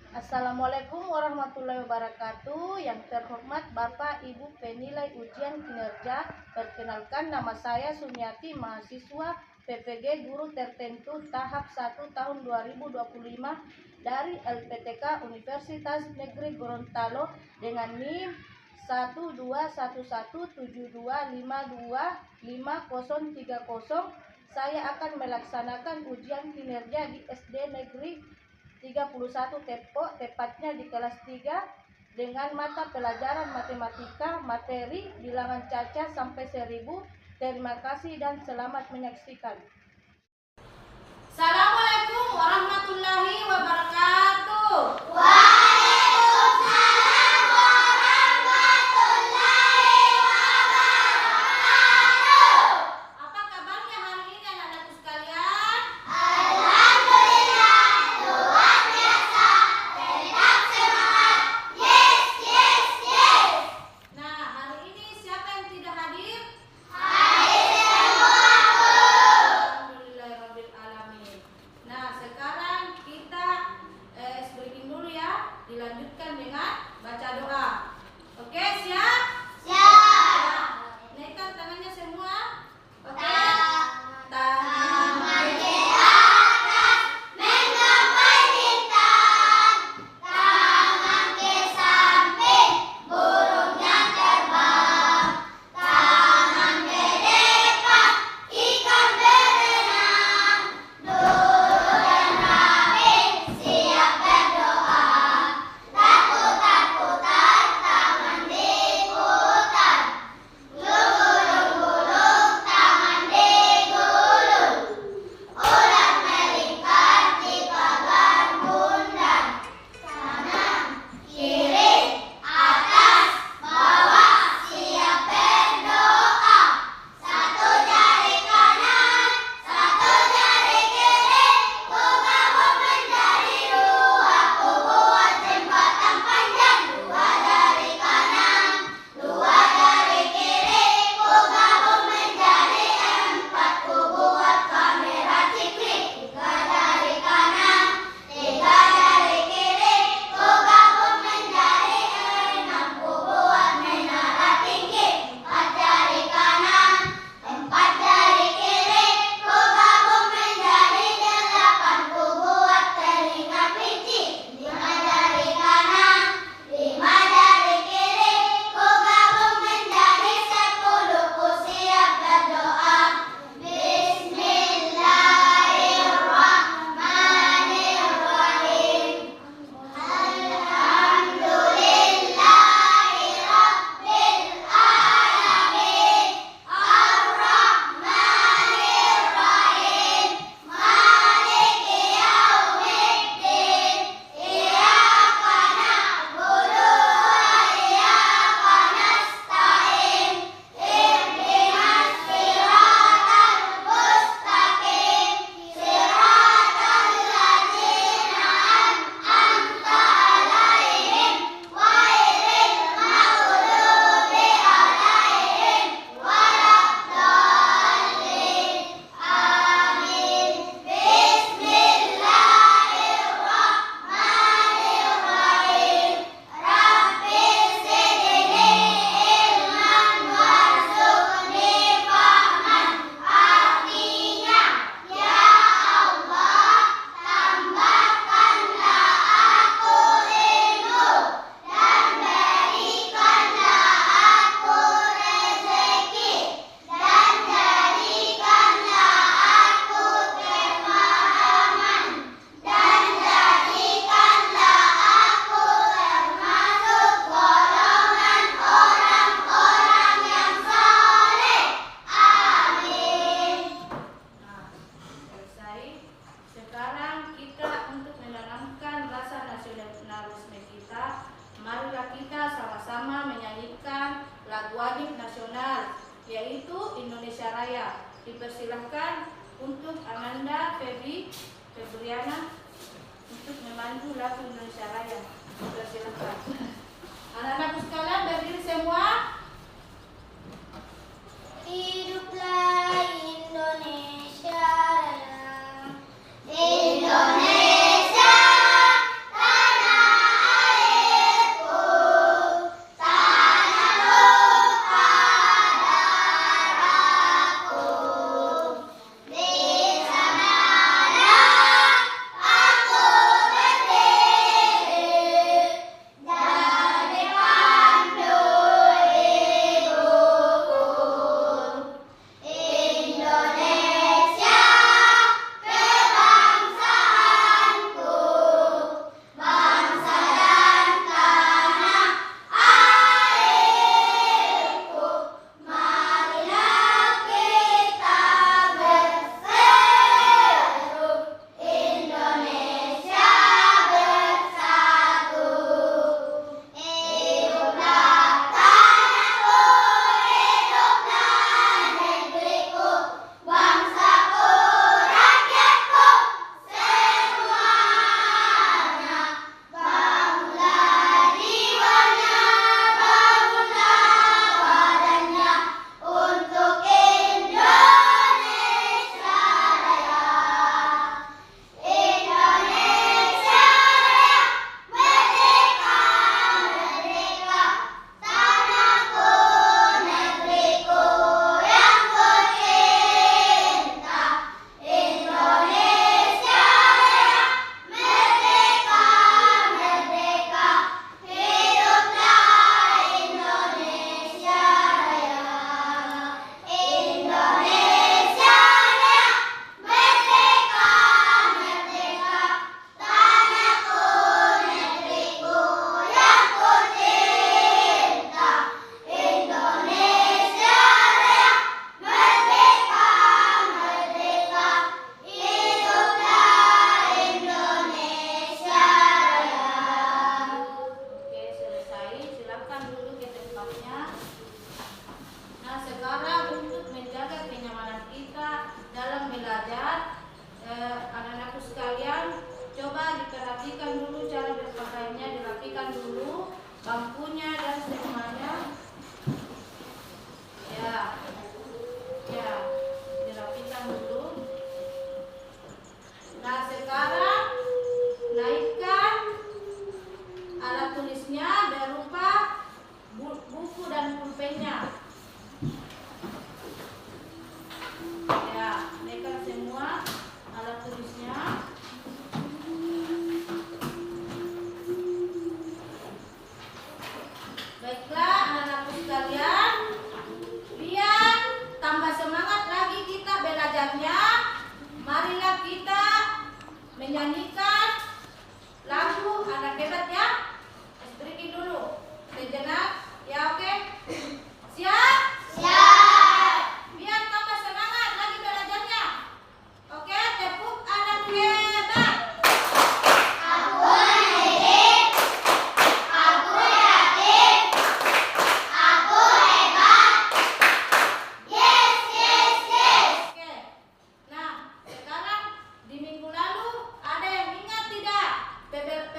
Assalamualaikum warahmatullahi wabarakatuh. Yang terhormat Bapak Ibu penilai ujian kinerja, perkenalkan nama saya Sumiati, mahasiswa PPG Guru Tertentu tahap 1 tahun 2025 dari LPTK Universitas Negeri Gorontalo dengan NIM 1211725250030. Saya akan melaksanakan ujian kinerja di SD Negeri 31 Depok, tepatnya di kelas 3 dengan mata pelajaran matematika, materi bilangan caca sampai 1000. Terima kasih dan selamat menyaksikan. Assalamualaikum warahmatullahi wabarakatuh. Waalaikumsalam warahmatullahi wabarakatuh. Apa kabarnya hari ini anak-anakku sekalian? Alhamdulillah, luar biasa, tetap semangat. Yes, yes, yes. Nah, hari ini siapa yang tidak hadir? Hadir semua, Bu. Alhamdulillahirabbil alamin. Nah, sekarang kita breaking dulu ya. Dilanjutkan dengan baca doa. Oke, siap? Siap. Naikkan tangannya semua. Oke. Tangan Tangan ke atas, menggapai bintang. Tangan ke samping, burungnya terbang. Tangan ke depan, ikan berenang. Duduk dan rapi, siap berdoa. Takut-takutan, tangan diputar. Gulung-gulung, tangan digulung. Ulat melingkar di pagar bundar. Kanan, kiri, atas, bawah, siap berdoa. Satu jari kanan, satu jari kiri, ku gabung menjadi dua, ku buat jembatan panjang. Dua jari kanan, dua jari kiri, ku gabung menjadi empat, ku buat kamera ciklik. Tiga jari kanan, tiga jari kiri, ku gabung menjadi enam, ku buat menara tinggi. Empat jari kanan, empat jari kiri, ku gabung menjadi delapan, ku buat telinga kelinci. Lima jari kanan, lima jari kiri, ku gabung menjadi 10, ku siap berdoa. Bismillahirrahmanirrahim. Alhamdulillahirabbil alamin. Ar-Rahmanir-Rahim. Maliki yaumiddin. Iyyaka na'budu wa iyyaka nasta'in. Ihdinas siratal mustaqim. Siratal ladzina an'amta 'alaihim ghairil maghdubi 'alaihim waladdallin. Amin. Bismillahirrahmanirrahim. Rabbi zidni ilman warzuqni fahman. Artinya, ya Allah, tambahkanlah aku ilmu dan berikanlah aku rezeki dan jadikanlah aku pemahaman dan jadikanlah aku termasuk golongan orang-orang yang saleh. Amin. Nah, selesai. Sekarang kita untuk menanamkan rasa nasionalisme kita, marilah kita sama-sama menyanyikan lagu wajib nasional, yaitu Indonesia Raya. Dipersilahkan untuk Ananda Febriana untuk memandu lagu Indonesia Raya. Dipersilahkan. Anak-anakku sekalian berdiri semua. Hiduplah Indonesia Raya. Indonesia tanah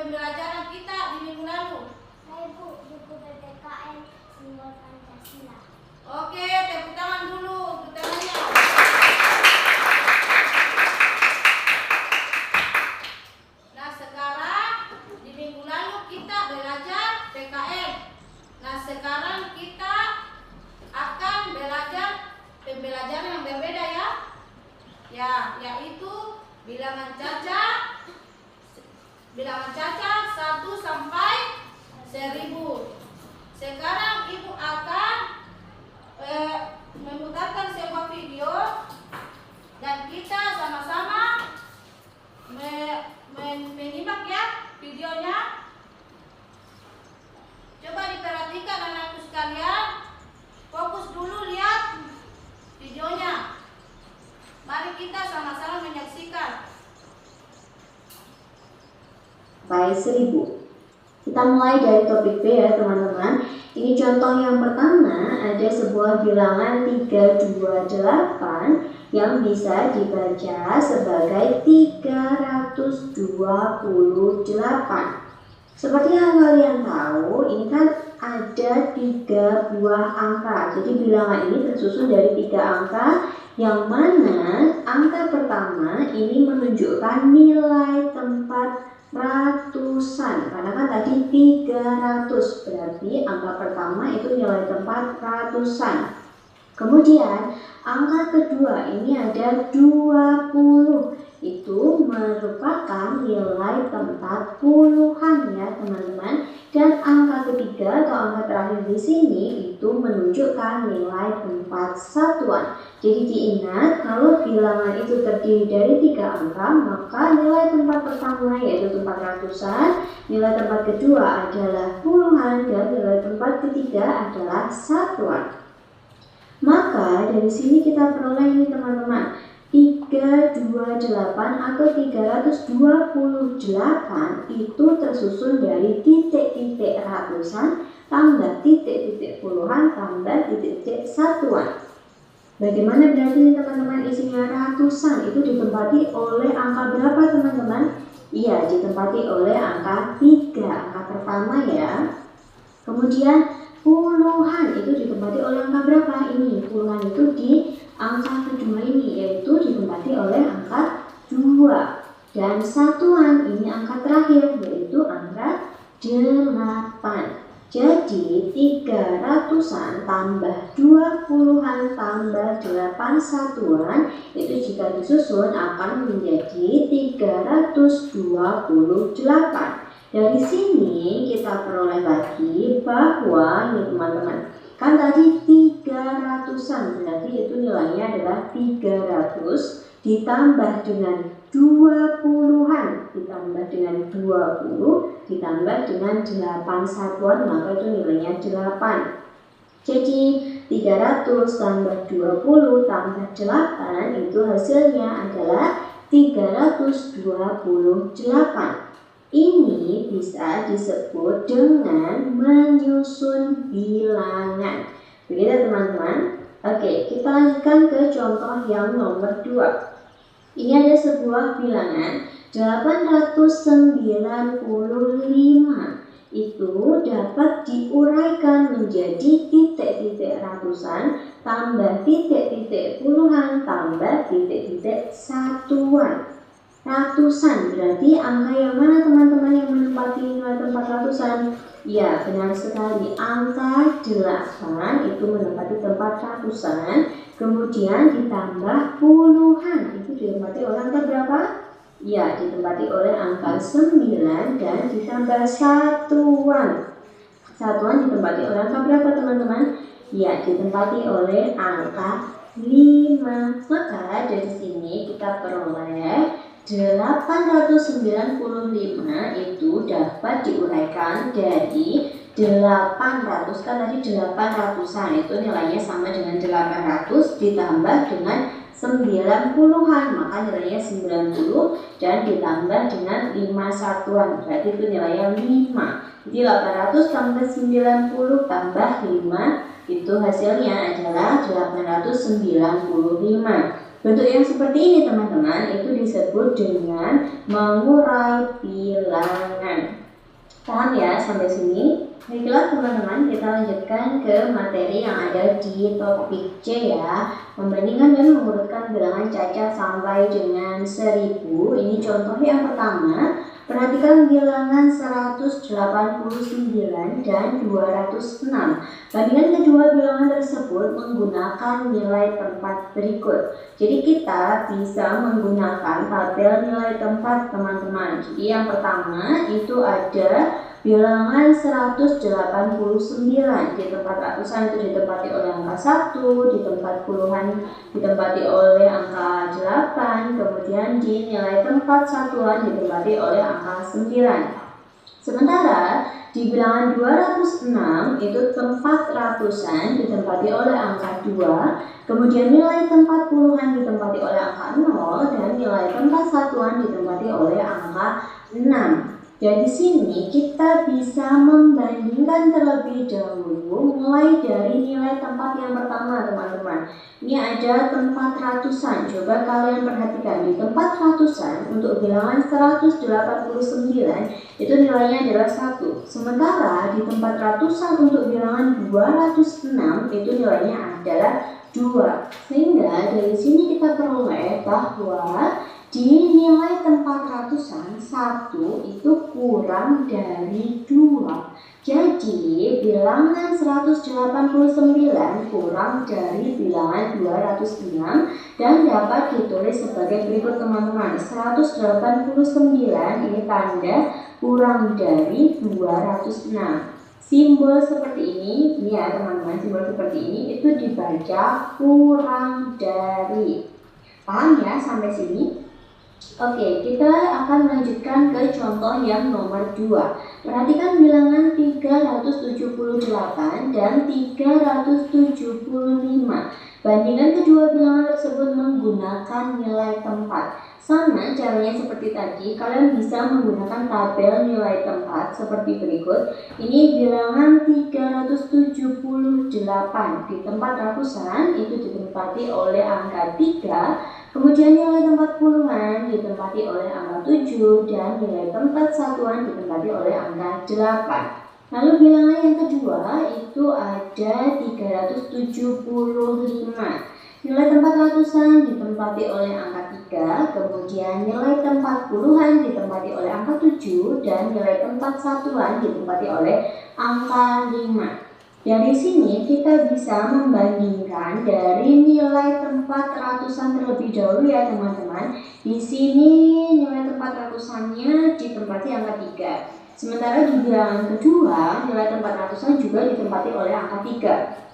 pembelajaran kita di minggu lalu? Hai Bu, buku PPKN Simbol Pancasila. Oke, tepuk tangan dulu untuk temannya. Nah, sekarang di minggu lalu kita belajar PKN. Nah, sekarang kita akan belajar pembelajaran yang berbeda ya. Ya, yaitu bilangan caca 1 sampai 1000. Sekarang Ibu akan memutarkan sebuah video dan kita sama-sama menyimak ya videonya. Coba diperhatikan anakku sekalian. Fokus dulu lihat videonya. Mari kita sama-sama menyaksikan. Sampai 1000. Kita mulai dari topik B ya teman-teman. Ini contoh yang pertama, ada sebuah bilangan 328 yang bisa dibaca sebagai 328. Seperti yang kalian tahu, ini kan ada 3 buah angka. Jadi bilangan ini tersusun dari 3 angka, yang mana angka pertama ini menunjukkan nilai tempat ratusan, karena kan tadi 300, berarti angka pertama itu nilai tempat ratusan. Kemudian angka kedua ini ada 20, itu merupakan nilai tempat puluhan ya teman-teman. Dan angka ketiga atau angka terakhir di sini itu menunjukkan nilai tempat satuan. Jadi diingat, kalau bilangan itu terdiri dari 3 angka, maka nilai tempat pertama yaitu tempat ratusan, nilai tempat kedua adalah puluhan, dan nilai tempat ketiga adalah satuan. Maka dari sini kita peroleh ini teman-teman, 328 atau 328 itu tersusun dari titik-titik ratusan tambah titik-titik puluhan tambah titik-titik satuan. Bagaimana berarti ini teman-teman isinya ratusan itu ditempati oleh angka berapa teman-teman? Iya, ditempati oleh angka 3, angka pertama ya. Kemudian puluhan itu ditempati oleh angka berapa? Ini puluhan itu di angka kedua ini, yaitu ditempati oleh angka 2. Dan satuan ini angka terakhir, yaitu angka 8. Jadi 300-an tambah 2 puluhan tambah 8 satuan itu jika disusun akan menjadi 328. Dari sini kita peroleh lagi bahwa ini teman-teman, kan tadi 300-an, berarti itu nilainya adalah 300 ditambah dengan 20-an ditambah dengan 20 ditambah dengan 8 satuan, maka itu nilainya 8. Jadi 300 tambah 20 tambah 8 itu hasilnya adalah 328. Ini bisa disebut dengan menyusun bilangan. Begitu teman-teman. Oke, kita lanjutkan ke contoh yang nomor 2. Ini ada sebuah bilangan 895. Itu dapat diuraikan menjadi titik-titik ratusan tambah titik-titik puluhan tambah titik-titik satuan. Ratusan berarti angka yang mana teman-teman yang menempati nilai tempat ratusan? Ya, benar sekali, angka 8 itu menempati tempat ratusan. Kemudian ditambah puluhan itu ditempati oleh angka berapa? Ya, ditempati oleh angka 9 dan ditambah satuan. Satuan ditempati oleh angka berapa teman-teman? Ya, ditempati oleh angka 5. Maka dari sini kita peroleh 895 itu dapat diuraikan dari 800, kan tadi 800-an itu nilainya sama dengan 800 ditambah dengan 90-an, maka nilainya 90 dan ditambah dengan 5 satuan, berarti itu nilainya 5. Jadi 800 tambah 90 tambah 5 itu hasilnya adalah 895. Bentuk yang seperti ini teman-teman itu disebut dengan mengurai bilangan. Paham ya sampai sini? Baiklah teman-teman, kita lanjutkan ke materi yang ada di topik C ya. Membandingkan dan mengurutkan bilangan cacat sampai dengan 1000. Ini contoh yang pertama. Perhatikan bilangan 189 dan 206. Bandingkan kedua bilangan tersebut menggunakan nilai tempat berikut. Jadi kita bisa menggunakan tabel nilai tempat teman-teman. Jadi yang pertama itu ada bilangan 189 di tempat ratusan itu ditempati oleh angka 1, di tempat puluhan ditempati oleh angka 8, kemudian di nilai tempat satuan ditempati oleh angka 9. Sementara di bilangan 206 itu tempat ratusan ditempati oleh angka 2, kemudian nilai tempat puluhan ditempati oleh angka 0, dan nilai tempat satuan ditempati oleh angka 6. Jadi sini kita bisa membandingkan terlebih dahulu mulai dari nilai tempat yang pertama teman-teman. Ini ada tempat ratusan. Coba kalian perhatikan di tempat ratusan untuk bilangan 189 itu nilainya adalah 1. Sementara di tempat ratusan untuk bilangan 206 itu nilainya adalah 2. Sehingga dari sini kita peroleh bahwa di nilai tempat ratusan 1 itu kurang dari 2. Jadi bilangan 189 kurang dari bilangan 206 dan dapat ditulis sebagai berikut teman-teman. 189 ini tanda kurang dari 206. Simbol seperti ini ya teman-teman, simbol seperti ini itu dibaca kurang dari. Paham ya sampai sini? Oke, kita akan melanjutkan ke contoh yang nomor 2. Perhatikan bilangan 378 dan 375. Bandingkan kedua bilangan tersebut menggunakan nilai tempat. Sama caranya seperti tadi, kalian bisa menggunakan tabel nilai tempat seperti berikut. Ini bilangan 378 di tempat ratusan itu ditempati oleh angka 3. Kemudian nilai tempat puluhan ditempati oleh angka 7 dan nilai tempat satuan ditempati oleh angka 8. Lalu bilangan yang kedua itu ada 375. Nilai tempat ratusan ditempati oleh angka 3, kemudian nilai tempat puluhan ditempati oleh angka 7 dan nilai tempat satuan ditempati oleh angka 5. Dari sini kita bisa membandingkan dari nilai tempat ratusan terlebih dahulu ya teman-teman. Di sini nilai tempat ratusannya ditempati angka 3. Sementara di bilangan kedua nilai tempat ratusan juga ditempati oleh angka 3.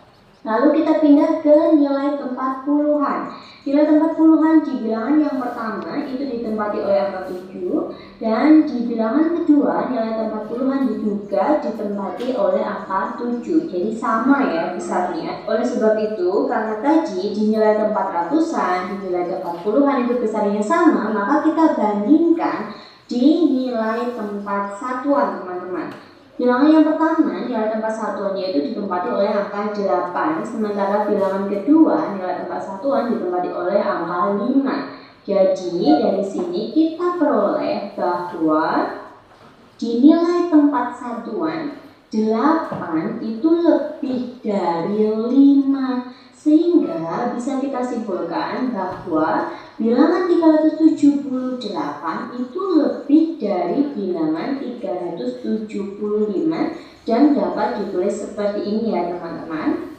Lalu kita pindah ke nilai tempat puluhan. Nilai tempat puluhan di bilangan yang pertama itu ditempati oleh angka 7 dan di bilangan kedua nilai tempat puluhan juga ditempati oleh angka 7. Jadi sama ya besarnya. Oleh sebab itu karena tadi di nilai tempat ratusan, di nilai tempat puluhan itu besarnya sama, maka kita bandingkan di nilai tempat satuan teman-teman. Bilangan yang pertama, nilai tempat satuannya itu ditempati oleh angka 8, sementara bilangan kedua, nilai tempat satuan ditempati oleh angka 5. Jadi, dari sini kita peroleh bahwa di nilai tempat satuan, 8 itu lebih dari 5. Sehingga bisa kita simpulkan bahwa bilangan 378 itu lebih dari bilangan 375 dan dapat ditulis seperti ini ya teman-teman.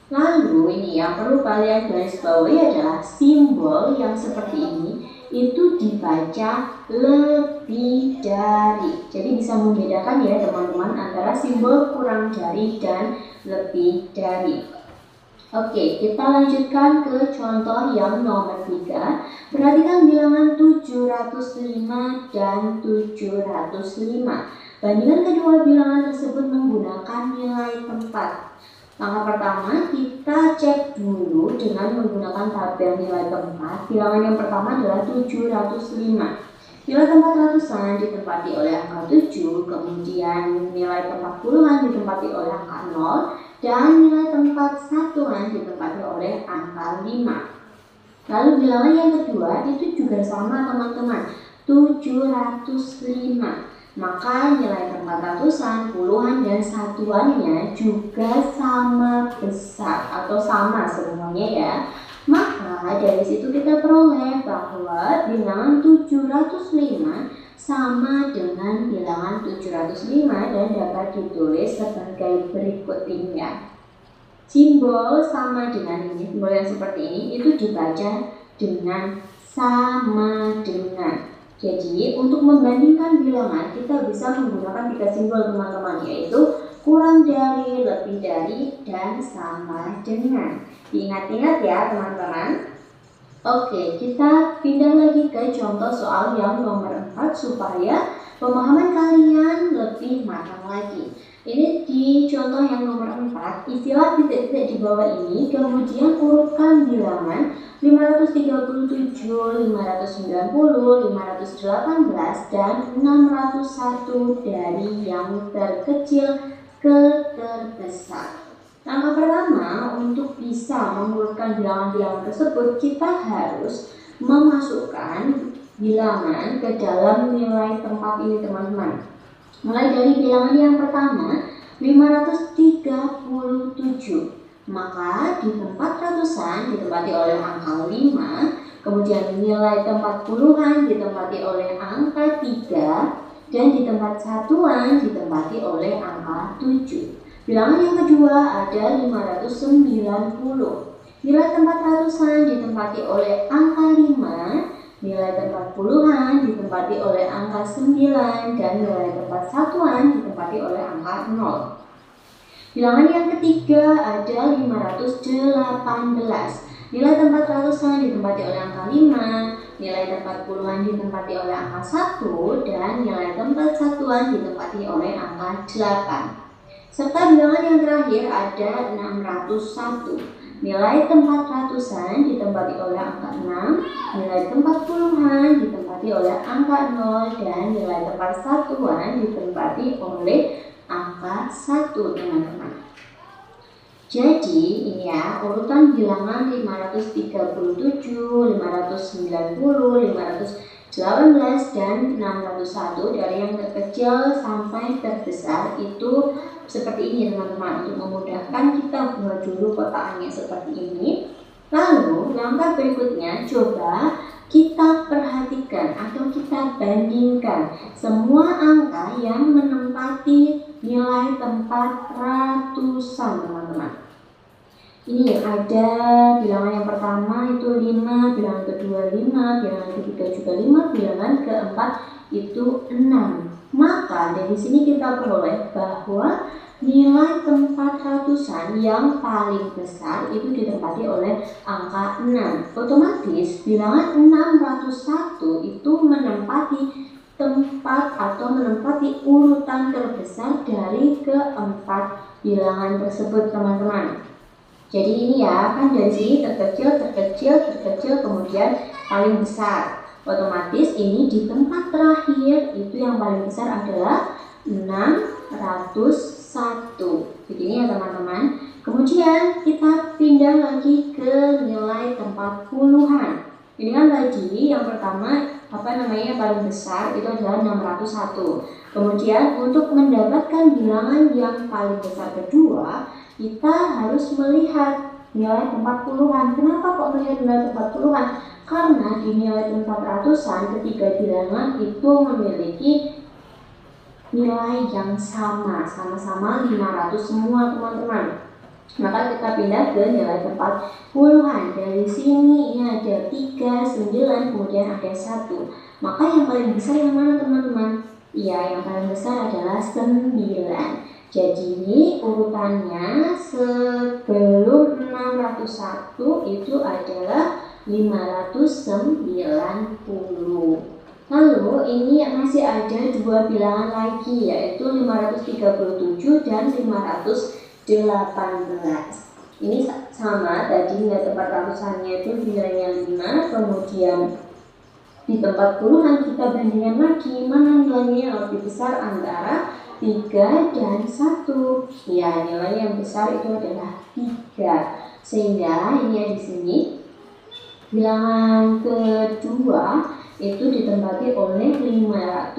Lalu ini yang perlu kalian garis bawahi adalah simbol yang seperti ini itu dibaca lebih dari. Jadi bisa membedakan ya teman-teman antara simbol kurang dari dan lebih dari. Oke, kita lanjutkan ke contoh yang nomor 3. Perhatikan bilangan 705 dan 705. Bandingkan kedua bilangan tersebut menggunakan nilai tempat. Langkah pertama, kita cek dulu dengan menggunakan tabel nilai tempat. Bilangan yang pertama adalah 705. Nilai tempat ratusan ditempati oleh angka 7, kemudian nilai tempat puluhan ditempati oleh angka 0, dan nilai tempat satuan ditempati oleh angka 5. Lalu bilangan yang kedua itu juga sama teman-teman, 705. Maka nilai tempat ratusan, puluhan, dan satuannya juga sama besar atau sama semuanya ya. Maka dari situ kita peroleh bahwa bilangan 705 sama dengan bilangan 705 dan dapat ditulis sebagai berikut ini ya. Simbol sama dengan ini, simbol yang seperti ini itu dibaca dengan sama dengan. Jadi untuk membandingkan bilangan kita bisa menggunakan 3 simbol teman-teman, yaitu kurang dari, lebih dari, dan sama dengan. Diingat-ingat ya teman-teman. Oke, kita pindah lagi ke contoh soal yang nomor 4 supaya pemahaman kalian lebih matang lagi. Ini di contoh yang nomor 4, istilah titik-titik di bawah ini, kemudian urutkan bilangan 537, 590, 518, dan 601 dari yang terkecil ke terbesar. Langkah pertama untuk bisa mengurutkan bilangan-bilangan tersebut, kita harus memasukkan bilangan ke dalam nilai tempat ini teman-teman. Mulai dari bilangan yang pertama 537, maka di tempat ratusan ditempati oleh angka 5, kemudian nilai tempat puluhan ditempati oleh angka 3, dan di tempat satuan ditempati oleh angka 7. Bilangan yang kedua ada 590. Nilai tempat ratusan ditempati oleh angka 5, nilai tempat puluhan ditempati oleh angka 9, dan nilai tempat satuan ditempati oleh angka 0. Bilangan yang ketiga ada 518. Nilai tempat ratusan ditempati oleh angka 5, nilai tempat puluhan ditempati oleh angka 1, dan nilai tempat satuan ditempati oleh angka 8. Serta bilangan yang terakhir ada 601. Nilai tempat ratusan ditempati oleh angka 6, nilai tempat puluhan ditempati oleh angka 0, dan nilai tempat satuan ditempati oleh angka 1 teman-teman. Jadi ini ya urutan bilangan 537, 590, 518, dan 601 dari yang terkecil sampai terbesar itu seperti ini teman-teman. Untuk memudahkan kita buat dulu kotakannya seperti ini. Lalu langkah berikutnya coba kita perhatikan atau kita bandingkan semua angka yang menempati nilai tempat ratusan teman-teman. Ini ada bilangan yang pertama itu 5, bilangan kedua 5, bilangan ketiga juga 5, bilangan keempat itu 6. Maka dari sini kita peroleh bahwa nilai tempat ratusan yang paling besar itu ditempati oleh angka 6. Otomatis bilangan 601 itu menempati tempat atau menempati urutan terbesar dari keempat bilangan tersebut teman-teman. Jadi ini ya kan dari sini terkecil, kemudian paling besar. Otomatis ini di tempat terakhir itu yang paling besar adalah 601. Begini ya teman-teman. Kemudian kita pindah lagi ke nilai tempat puluhan. Ini kan tadi yang pertama paling besar itu adalah 601. Kemudian untuk mendapatkan bilangan yang paling besar kedua, kita harus melihat nilai tempat puluhan. Kenapa kok melihat nilai tempat puluhan? Karena di nilai tempat ratusan ketiga bilangan itu memiliki nilai yang sama-sama 500 semua teman-teman. Maka kita pindah ke nilai tempat puluhan. Dari sini ini ada 3, 9, kemudian ada 1. Maka yang paling besar yang mana teman-teman? Iya, yang paling besar adalah 9. Jadi urutannya sebelum 601 itu adalah 590. Lalu ini masih ada dua bilangan lagi, yaitu 537 dan 518. Ini sama, tadi nilai tempat ratusannya itu nilainya 5, kemudian di tempat puluhan kita bandingkan lagi mana nilainya yang lebih besar antara 3 dan 1. Ya, nilai yang besar itu adalah 3. Sehingga ini ya di sini bilangan kedua itu ditempati oleh 537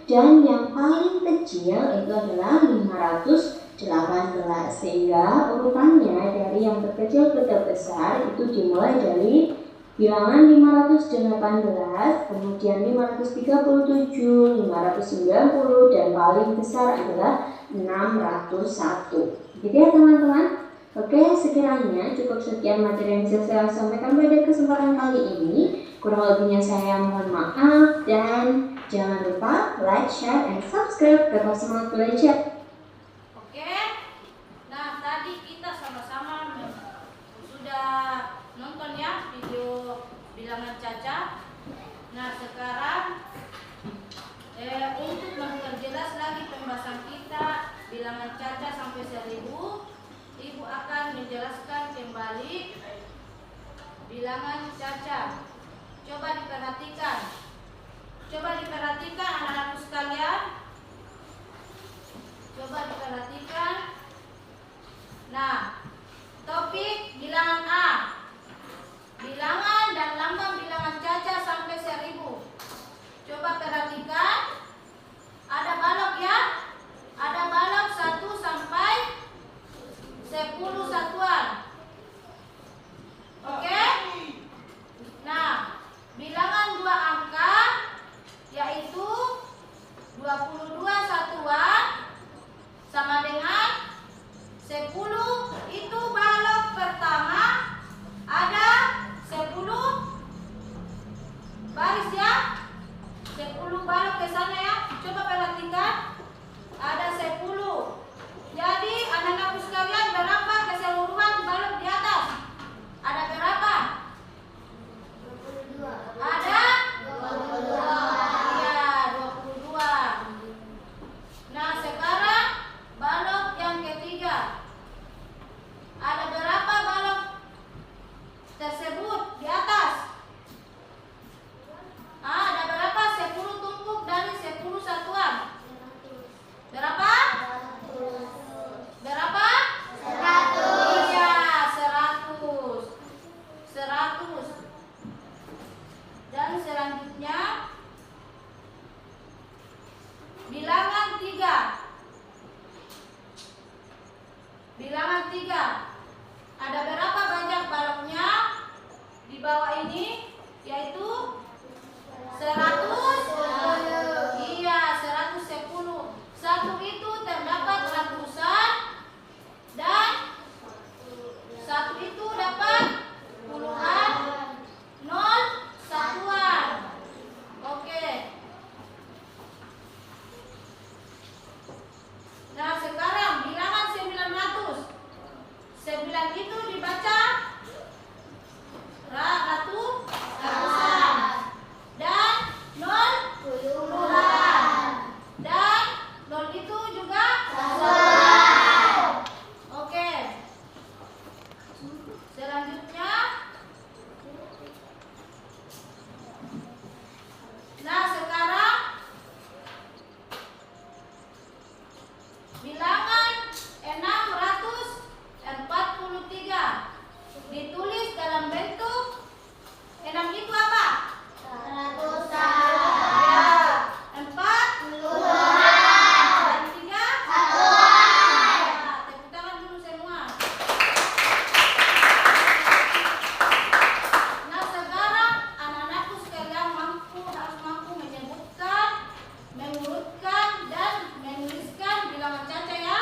dan yang paling kecil itu adalah 518, sehingga urutannya dari yang terkecil ke terbesar itu dimulai dari bilangan 518, kemudian 537, 590, dan paling besar adalah 601. Gitu ya teman-teman. Oke, sekiranya cukup sekian materi yang bisa saya sampaikan pada kesempatan kali ini. Kurang lebihnya saya mohon maaf, dan jangan lupa like, share, and subscribe. Tetap semangat belajar. Oke. Nah, tadi kita sama-sama sudah nonton ya video bilangan caca. Nah, sekarang untuk memperjelas lagi pembahasan kita bilangan caca sampai 1000, Ibu akan menjelaskan kembali bilangan caca. Coba diperhatikan anak-anakku sekalian. Coba diperhatikan. Nah, topik bilangan A. Bilangan dan lambang bilangan caca sampai 1000. Coba perhatikan. Ada balok ya. Ada balok 1 sampai 10 satuan. Oke? Nah, bilangan 2 angka yaitu 22 satuan sama dengan 10. Itu balok pertama ada 10 baris ya. 10 balok ke sana ya. Coba perhatikan. Ada 10. Jadi anak-anakku sekalian, berapa keseluruhan balok di atas? Ada berapa? 22. Ada 22. Iya, 22. Nah, sekarang balok yang ketiga. Ada berapa balok tersebut di atas? Ada berapa? 10 tumpuk dari 10 satuan. Berapa? Berapa? 100. Iya, 100. 100. Dan selanjutnya bilangan 3. Bilangan 3. Ada berapa banyak baloknya di bawah ini? Yaitu 100. Iya, 110. 1 itu terdapat ratusan dan 1 itu dapat puluhan, 0 satuan. Oke. Nah, sekarang bilangan 900. 9 itu dibaca ratusan dan 0 puluhan. Dan 0 itu juga satuan. Oke. Selanjutnya, nah sekarang bilangan 643 ditulis dalam bentuk 6 itu apa? Ratusan. Ya, 4 Puluhan. dan 3 Satuan. Ya, tepuk tangan dulu semua. Nah, sekarang anak-anakku sekalian harus mampu menyebutkan, mengurutkan, dan menuliskan bilangan caca ya.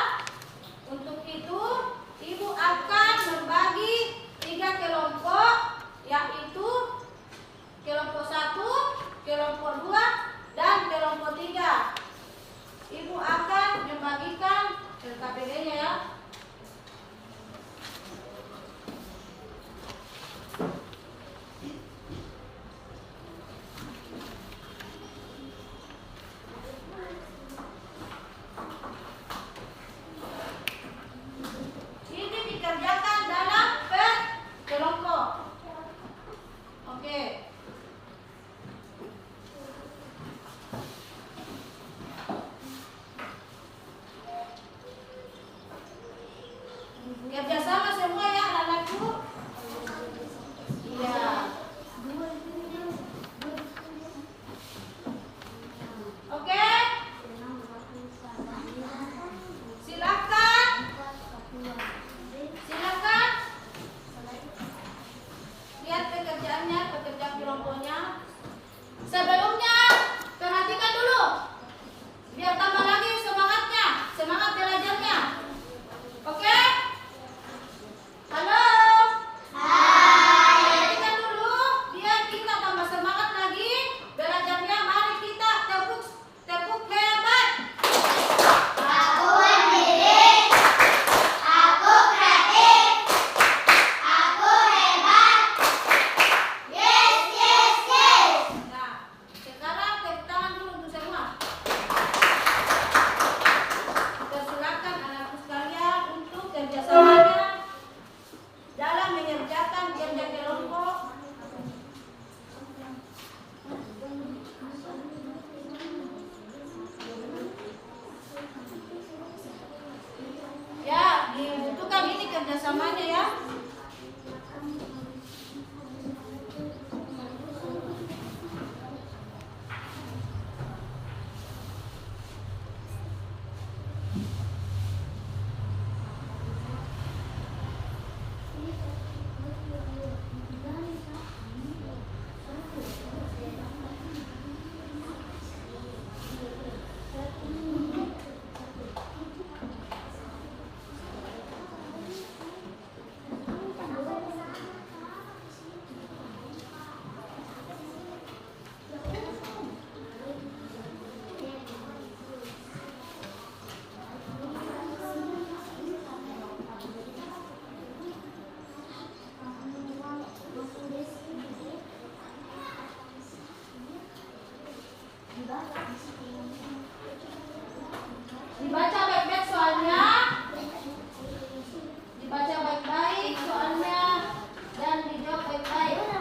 bersamanya ya. Dibaca baik-baik soalnya. Dibaca baik-baik soalnya dan dijawab baik-baik.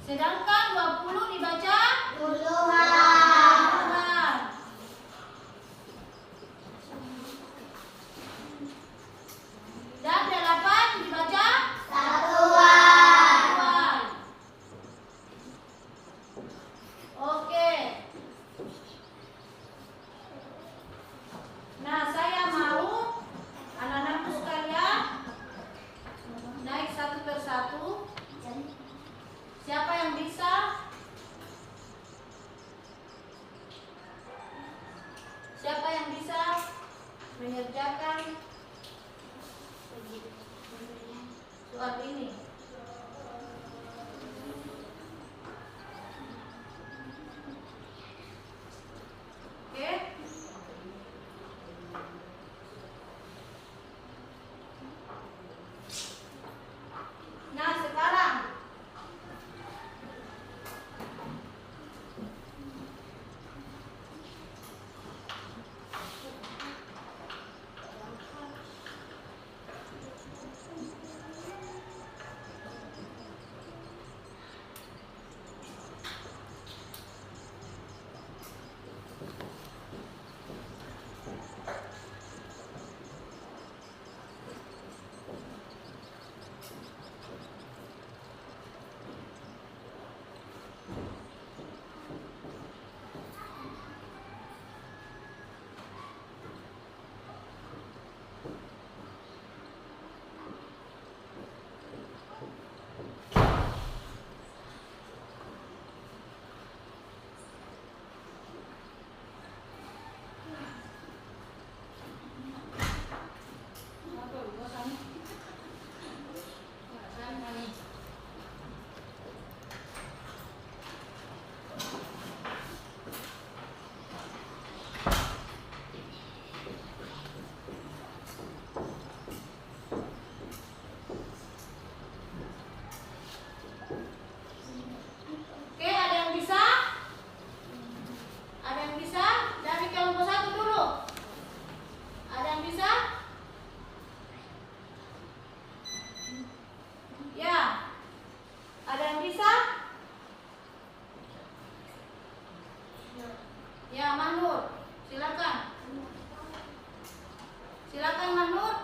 Sedangkan 20 dibaca Puluhan. puluhan. Dan 8 dibaca Satuan. satuan. Oke. Nah, saya mau anak-anakku sekalian naik satu persatu. Siapa yang bisa? Siapa yang bisa mengerjakan soal ini? Oke? Nah, sekarang oke, ada yang bisa? Ada yang bisa? Dari kelompok 1 dulu. Ada yang bisa? Ya. Ada yang bisa? Ya, Manur. Silakan. Silakan Manur.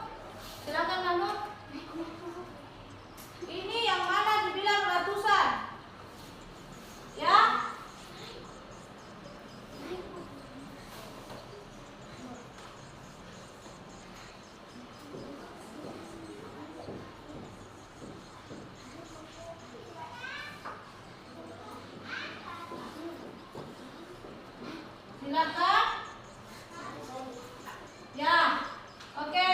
Silakan Manur. Ini yang mana dibilang ratusan? Ya? Silakan. Ya. Oke.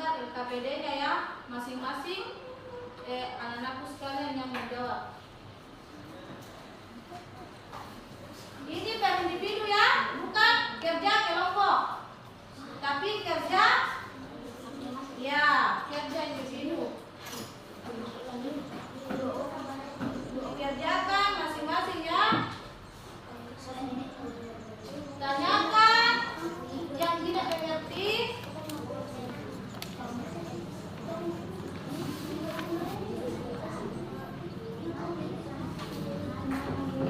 gambar LKPD-nya ya, masing-masing anak-anakku sekalian yang menjawab. Ini per individu ya, bukan kerja kelompok, tapi kerja ya, kerja individu. Dikerjakan masing-masing ya. Tanyakan yang tidak mengerti.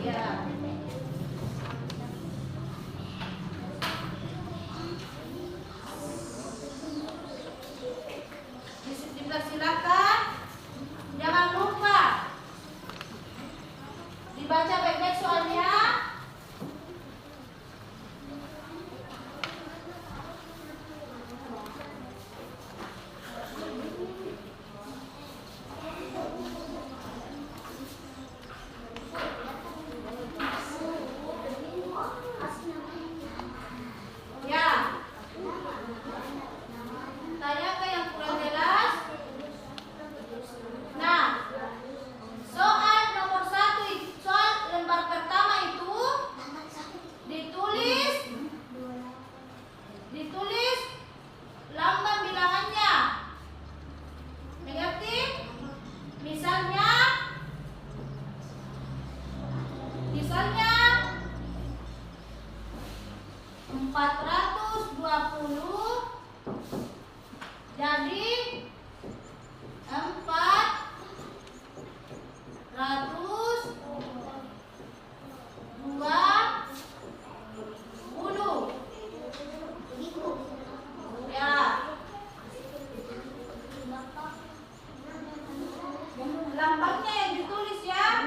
Ya. Dipersilakan. Jangan lupa dibaca baik-baik soalnya. Ya. Tanya ke yang kurang jelas. Nah, soal nomor 1, soal lembar pertama itu ditulis lambang bilangannya. Mengerti? Misalnya 420 jadi 420 ya. Lambangnya yang ditulis ya.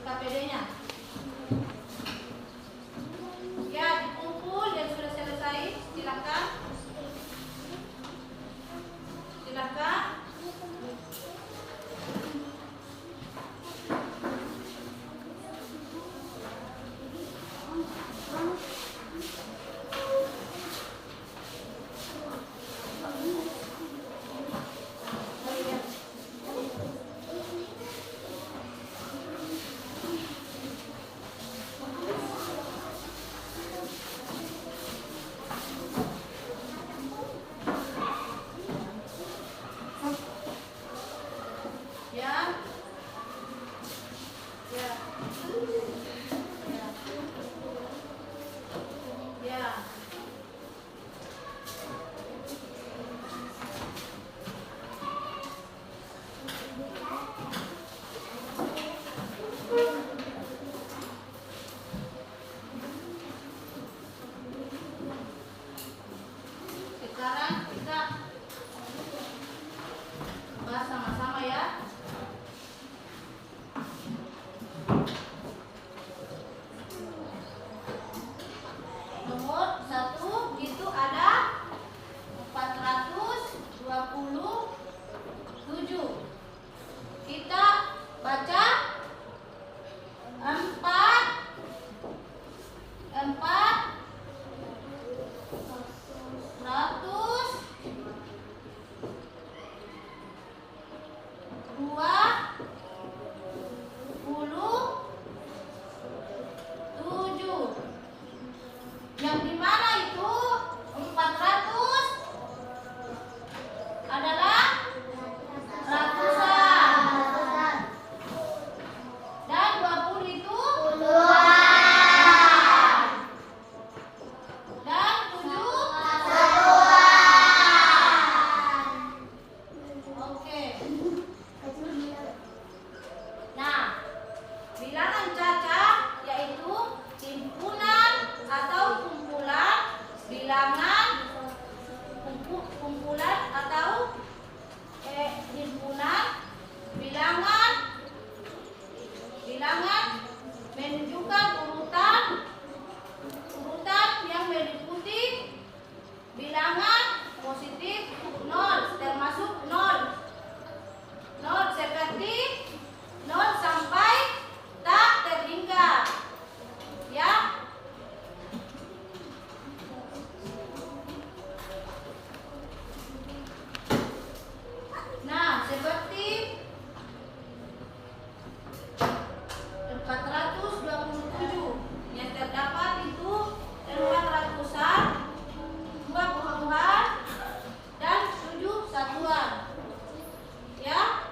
KPD-nya. Ya, dikumpul yang sudah selesai. Silakan. Silakan. Ya. Ya. Ya. Ya. Sekarang kita bahas sama-sama ya. Nomor 1 itu ada 427. Kita baca 427. Yang dimana itu 400 adalah ratusan dan 20 itu puluhan dan 7 satuan. Oke. Nah, bilangan cacat yaitu himpunan atau kumpulan bilangan kumpulan atau himpunan bilangan menunjukkan urutan yang meliputi bilangan positif 0 termasuk 0 seperti 0 sampai tak terhingga ya. Nah, seperti 427 yang terdapat itu 400-an, 2 puluhan dan 7 satuan. Ya.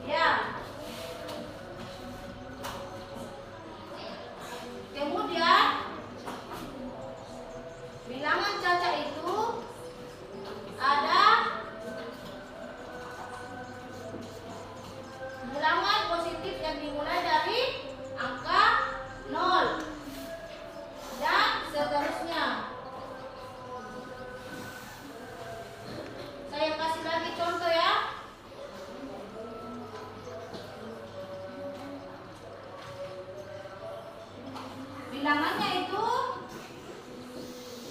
Ya. Kemudian bilangan cacat itu ada bilangan positif yang dimulai dari angka 0 dan seterusnya. Saya kasih lagi contoh ya. Bilangannya itu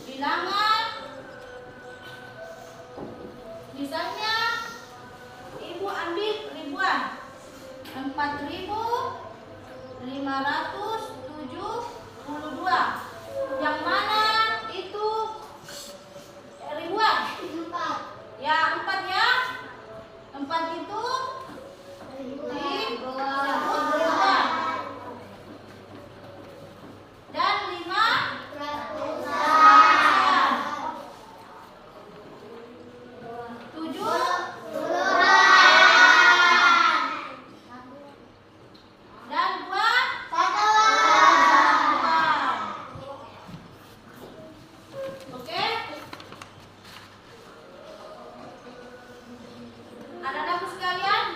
bilangan misalnya ibu ambil ribuan 4.572. Yang mana itu ribuan? 4. Ya, 4 ya. 4 itu ribuan. Dan 5 ratusan. 7 dan 2 satuan. Oke? Anak-anakku sekalian,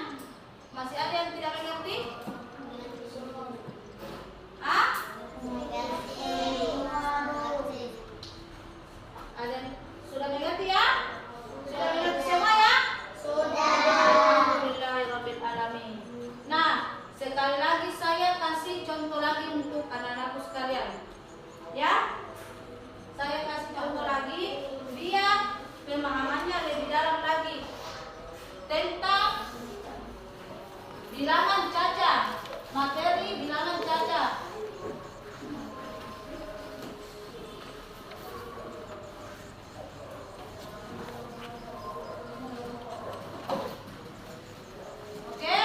Sekali lagi saya kasih contoh lagi untuk anak-anakku sekalian. Ya, saya kasih contoh lagi biar pemahamannya lebih dalam lagi tentang bilangan cacat, materi bilangan cacat. Oke?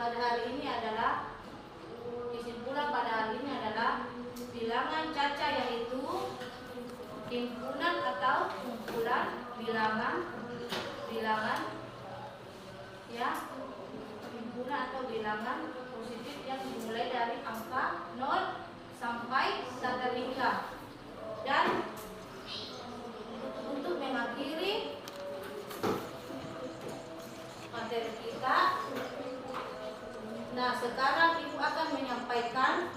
pada hari ini adalah kesimpulan pada hari ini adalah bilangan caca, yaitu himpunan atau kumpulan bilangan ya, himpunan atau bilangan positif yang dimulai dari angka 0 sampai saterhingga. Dan untuk mengakhiri materi kita, nah sekarang Ibu akan menyampaikan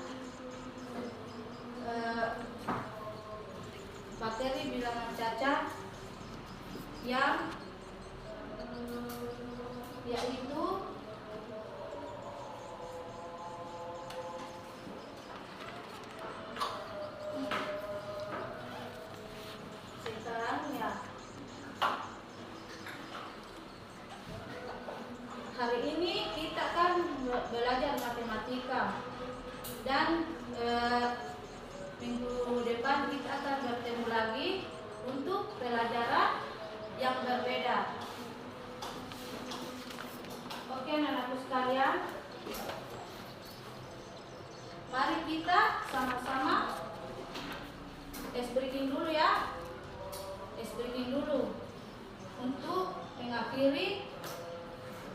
materi bilangan caca yang yaitu sekarang ya, hari ini kita kan belajar matematika, dan minggu depan kita akan bertemu lagi untuk pelajaran yang berbeda. Oke anak-anakku sekalian, mari kita sama-sama breaking dulu ya, breaking dulu untuk mengakhiri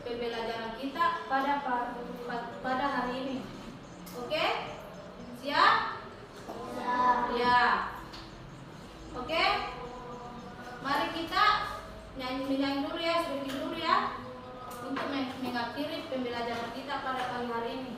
pembelajaran kita pada hari ini. Oke, siap? Ya. Oke, mari kita menyanyi dulu ya, breaking dulu ya, untuk mengakhiri pembelajaran kita pada pagi hari ini.